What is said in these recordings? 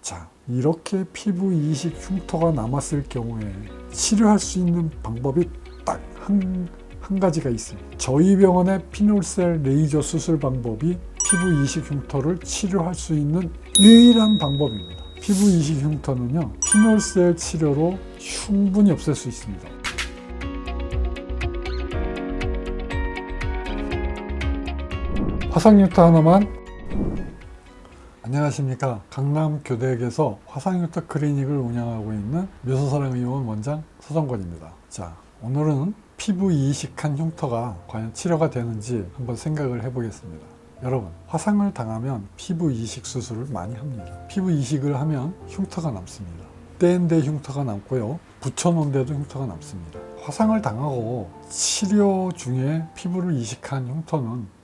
자, 이렇게 피부 이식 흉터가 남았을 경우에 치료할 수 있는 방법이 딱 한 가지가 있습니다. 저희 병원의 피놀셀 레이저 수술 방법이 피부 이식 흉터를 치료할 수 있는 유일한 방법입니다. 피부 이식 흉터는요, 피놀셀 치료로 충분히 없앨 수 있습니다. 화상흉터 하나만. 안녕하십니까. 강남교대역에서 화상흉터 클리닉을 운영하고 있는 묘소사랑의원 원장 서정권입니다. 자, 오늘은 피부 이식한 흉터가 과연 치료가 되는지 한번 생각을 해보겠습니다. 여러분, 화상을 당하면 피부 이식 수술을 많이 합니다. 피부 이식을 하면 흉터가 남습니다. 뗀 데 흉터가 남고요, 붙여놓은 데도 흉터가 남습니다. 화상을 당하고 치료 중에 피부를 이식한 흉터는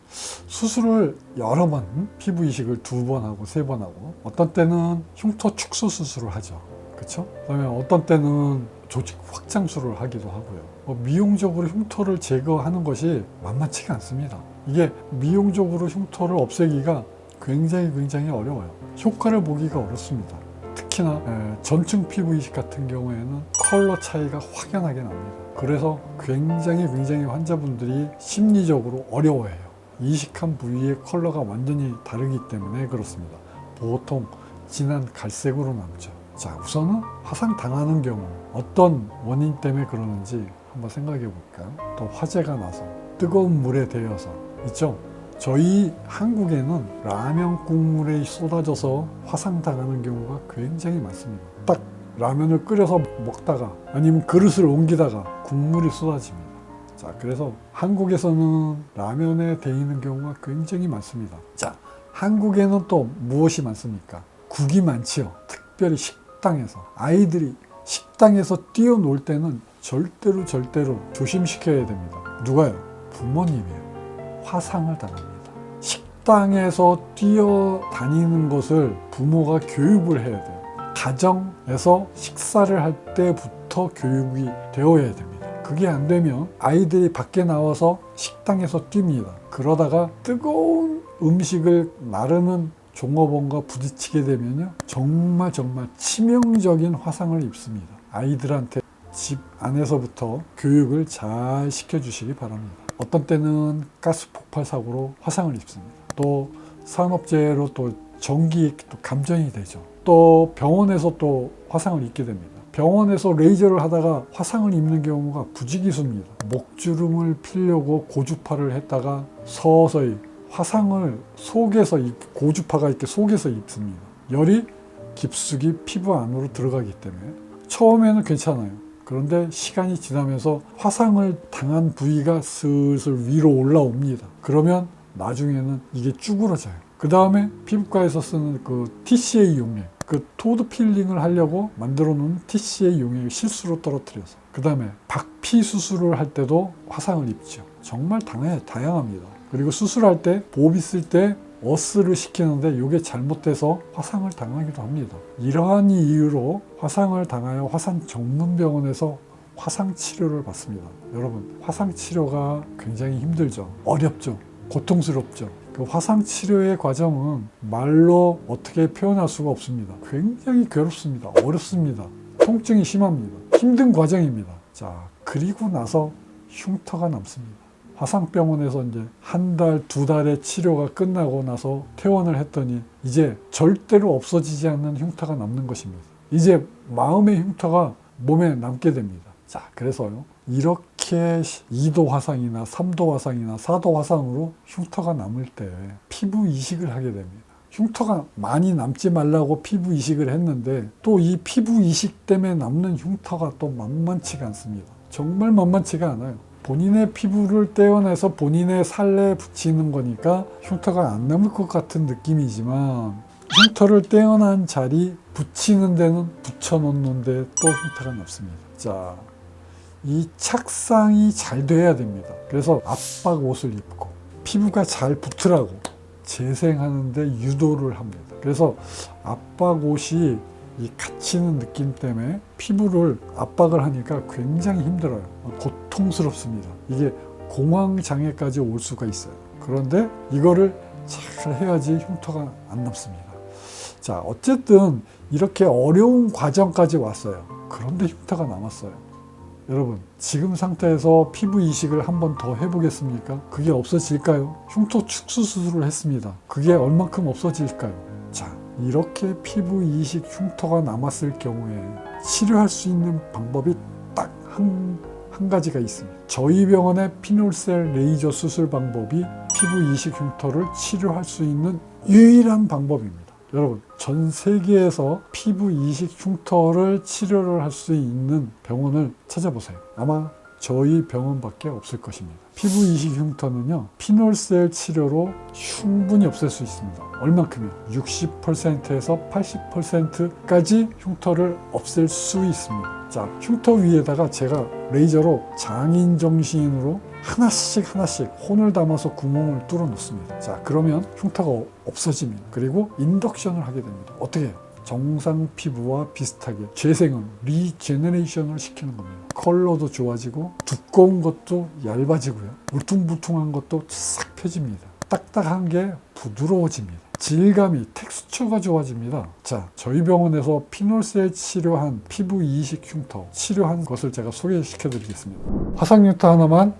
수술을 여러 번, 피부 이식을 2번 하고 3번 하고, 어떤 때는 흉터 축소 수술을 하죠. 그렇죠? 그다음에 어떤 때는 조직 확장술을 하기도 하고요. 미용적으로 흉터를 제거하는 것이 만만치가 않습니다. 이게 미용적으로 흉터를 없애기가 굉장히 어려워요. 효과를 보기가 어렵습니다. 특히나 전층 피부 이식 같은 경우에는 컬러 차이가 확연하게 납니다. 그래서 굉장히 환자분들이 심리적으로 어려워해요. 이식한 부위의 컬러가 완전히 다르기 때문에 그렇습니다. 보통 진한 갈색으로 남죠. 자, 우선은 화상 당하는 경우 어떤 원인 때문에 그러는지 한번 생각해 볼까요? 또 화재가 나서 뜨거운 물에 데여서 있죠. 저희 한국에는 라면 국물에 쏟아져서 화상 당하는 경우가 굉장히 많습니다. 딱 라면을 끓여서 먹다가 아니면 그릇을 옮기다가 국물이 쏟아집니다. 자, 그래서 한국에서는 라면에 데이는 경우가 굉장히 많습니다. 자, 한국에는 또 무엇이 많습니까? 국이 많지요. 특별히 식당에서. 아이들이 식당에서 뛰어놀 때는 절대로 조심시켜야 됩니다. 누가요? 부모님이에요. 화상을 당합니다. 식당에서 뛰어다니는 것을 부모가 교육을 해야 돼요. 가정에서 식사를 할 때부터 교육이 되어야 됩니다. 그게 안 되면 아이들이 밖에 나와서 식당에서 뜁니다. 그러다가 뜨거운 음식을 나르는 종업원과 부딪히게 되면요, 정말 치명적인 화상을 입습니다. 아이들한테 집 안에서부터 교육을 잘 시켜주시기 바랍니다. 어떤 때는 가스 폭발 사고로 화상을 입습니다. 또 산업재해로 또 전기 또 감전이 되죠. 또 병원에서 또 화상을 입게 됩니다. 병원에서 레이저를 하다가 화상을 입는 경우가 부지기수입니다. 목주름을 피려고 고주파를 했다가 서서히 화상을 속에서 고주파가 이렇게 속에서 입습니다. 열이 깊숙이 피부 안으로 들어가기 때문에 처음에는 괜찮아요. 그런데 시간이 지나면서 화상을 당한 부위가 슬슬 위로 올라옵니다. 그러면 나중에는 이게 쭈그러져요. 그 다음에 피부과에서 쓰는 그 TCA 용액, 그 토드 필링을 하려고 만들어 놓은 TCA 용액을 실수로 떨어뜨려서, 그 다음에 박피 수술을 할 때도 화상을 입죠. 정말 다양합니다. 그리고 수술할 때 보비 쓸 때 어스를 시키는데 이게 잘못돼서 화상을 당하기도 합니다. 이러한 이유로 화상을 당하여 화상 전문 병원에서 화상 치료를 받습니다. 여러분, 화상 치료가 굉장히 힘들죠. 어렵죠. 고통스럽죠. 그 화상 치료의 과정은 말로 어떻게 표현할 수가 없습니다. 굉장히 괴롭습니다. 어렵습니다. 통증이 심합니다. 힘든 과정입니다. 자, 그리고 나서 흉터가 남습니다. 화상병원에서 이제 1달, 2달의 치료가 끝나고 나서 퇴원을 했더니 이제 절대로 없어지지 않는 흉터가 남는 것입니다. 이제 마음의 흉터가 몸에 남게 됩니다. 자, 그래서요, 이렇게 2도 화상이나 3도 화상이나 4도 화상으로 흉터가 남을 때 피부 이식을 하게 됩니다. 흉터가 많이 남지 말라고 피부 이식을 했는데 또 이 피부 이식 때문에 남는 흉터가 또 만만치가 않습니다. 정말 만만치가 않아요. 본인의 피부를 떼어내서 본인의 살에 붙이는 거니까 흉터가 안 남을 것 같은 느낌이지만, 흉터를 떼어난 자리 붙이는 데는 붙여놓는데 또 흉터가 남습니다. 자, 이 착상이 잘 돼야 됩니다. 그래서 압박 옷을 입고 피부가 잘 붙으라고 재생하는데 유도를 합니다. 그래서 압박 옷이 이 갇히는 느낌 때문에 피부를 압박을 하니까 굉장히 힘들어요. 고통스럽습니다. 이게 공황장애까지 올 수가 있어요. 그런데 이거를 잘 해야지 흉터가 안 남습니다. 자, 어쨌든 이렇게 어려운 과정까지 왔어요. 그런데 흉터가 남았어요. 여러분, 지금 상태에서 피부 이식을 한 번 더 해보겠습니까? 그게 없어질까요? 흉터 축소 수술을 했습니다. 그게 얼만큼 없어질까요? 자, 이렇게 피부 이식 흉터가 남았을 경우에 치료할 수 있는 방법이 딱 한 가지가 있습니다. 저희 병원의 피놀셀 레이저 수술 방법이 피부 이식 흉터를 치료할 수 있는 유일한 방법입니다. 여러분, 전 세계에서 피부 이식 흉터를 치료를 할 수 있는 병원을 찾아보세요. 아마 저희 병원밖에 없을 것입니다. 피부 이식 흉터는요, 피놀셀 치료로 충분히 없앨 수 있습니다. 얼만큼이요? 60%에서 80%까지 흉터를 없앨 수 있습니다. 자, 흉터 위에다가 제가 레이저로 장인 정신으로 하나씩 혼을 담아서 구멍을 뚫어 놓습니다. 자, 그러면 흉터가 없어집니다. 그리고 인덕션을 하게 됩니다. 어떻게 해요? 정상 피부와 비슷하게 재생을, 리제너레이션을 시키는 겁니다. 컬러도 좋아지고 두꺼운 것도 얇아지고요. 울퉁불퉁한 것도 싹 펴집니다. 딱딱한 게 부드러워집니다. 질감이, 텍스처가 좋아집니다. 자, 저희 병원에서 피놀셀 치료한 피부 이식 흉터 치료한 것을 제가 소개시켜 드리겠습니다. 화상 흉터 하나만,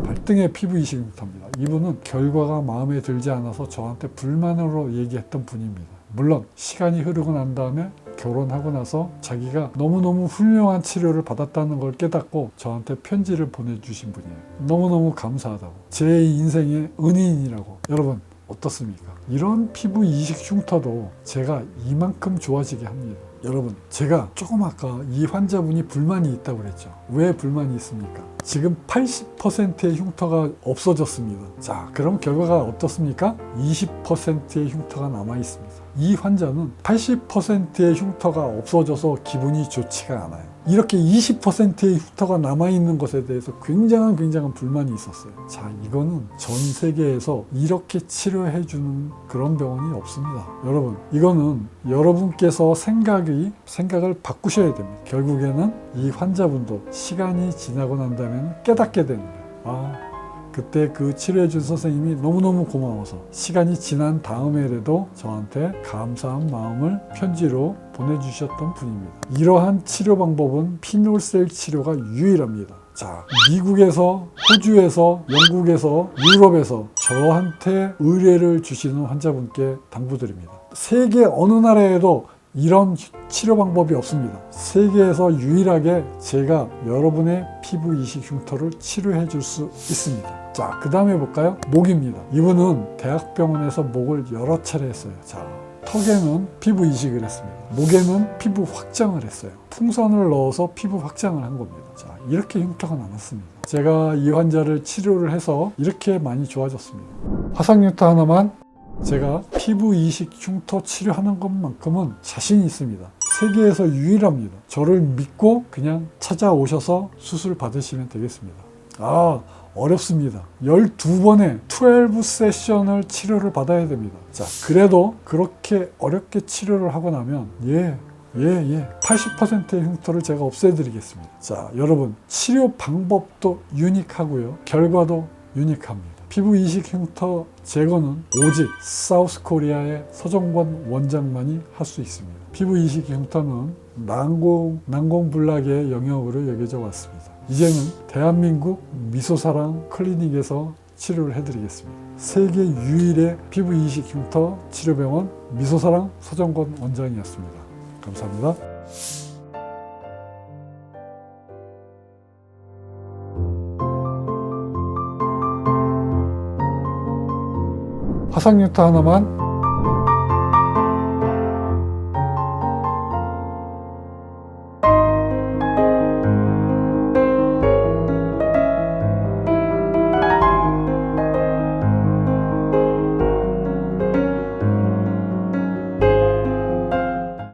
발등의 피부 이식 흉터입니다. 이분은 결과가 마음에 들지 않아서 저한테 불만으로 얘기했던 분입니다. 물론 시간이 흐르고 난 다음에 결혼하고 나서 자기가 너무너무 훌륭한 치료를 받았다는 걸 깨닫고 저한테 편지를 보내주신 분이에요. 너무너무 감사하다고. 제 인생의 은인이라고. 여러분, 어떻습니까? 이런 피부 이식 흉터도 제가 이만큼 좋아지게 합니다. 여러분, 제가 조금 아까 이 환자분이 불만이 있다고 그랬죠. 왜 불만이 있습니까? 지금 80%의 흉터가 없어졌습니다. 자, 그럼 결과가 어떻습니까? 20%의 흉터가 남아 있습니다. 이 환자는 80%의 흉터가 없어져서 기분이 좋지가 않아요. 이렇게 20%의 흉터가 남아있는 것에 대해서 굉장한 불만이 있었어요. 자, 이거는 전 세계에서 이렇게 치료해주는 그런 병원이 없습니다. 여러분, 이거는 여러분께서 생각을 바꾸셔야 됩니다. 결국에는 이 환자분도 시간이 지나고 난 다음에 깨닫게 되는 거예요. 그때 그 치료해준 선생님이 너무너무 고마워서 시간이 지난 다음에라도 저한테 감사한 마음을 편지로 보내주셨던 분입니다. 이러한 치료 방법은 피놀셀 치료가 유일합니다. 자, 미국에서, 호주에서, 영국에서, 유럽에서 저한테 의뢰를 주시는 환자분께 당부드립니다. 세계 어느 나라에도 이런 치료 방법이 없습니다. 세계에서 유일하게 제가 여러분의 피부 이식 흉터를 치료해 줄 수 있습니다. 자, 그 다음에 볼까요? 목입니다. 이분은 대학병원에서 목을 여러 차례 했어요. 자, 턱에는 피부 이식을 했습니다. 목에는 피부 확장을 했어요. 풍선을 넣어서 피부 확장을 한 겁니다. 자, 이렇게 흉터가 남았습니다. 제가 이 환자를 치료를 해서 이렇게 많이 좋아졌습니다. 화상 흉터 하나만, 제가 피부 이식 흉터 치료하는 것만큼은 자신이 있습니다. 세계에서 유일합니다. 저를 믿고 그냥 찾아오셔서 수술 받으시면 되겠습니다. 어렵습니다. 12번의 12 세션을 치료를 받아야 됩니다. 자, 그래도 그렇게 어렵게 치료를 하고 나면 80%의 흉터를 제가 없애드리겠습니다. 자, 여러분, 치료 방법도 유니크하고요. 결과도 유니크합니다. 피부 이식 흉터 제거는 오직 사우스 코리아의 서정권 원장만이 할 수 있습니다. 피부 이식 흉터는 난공불락의 영역으로 여겨져 왔습니다. 이제는 대한민국 미소사랑 클리닉에서 치료를 해드리겠습니다. 세계 유일의 피부 이식 흉터 치료병원 미소사랑 서정권 원장이었습니다. 감사합니다. 화상 흉터 하나만,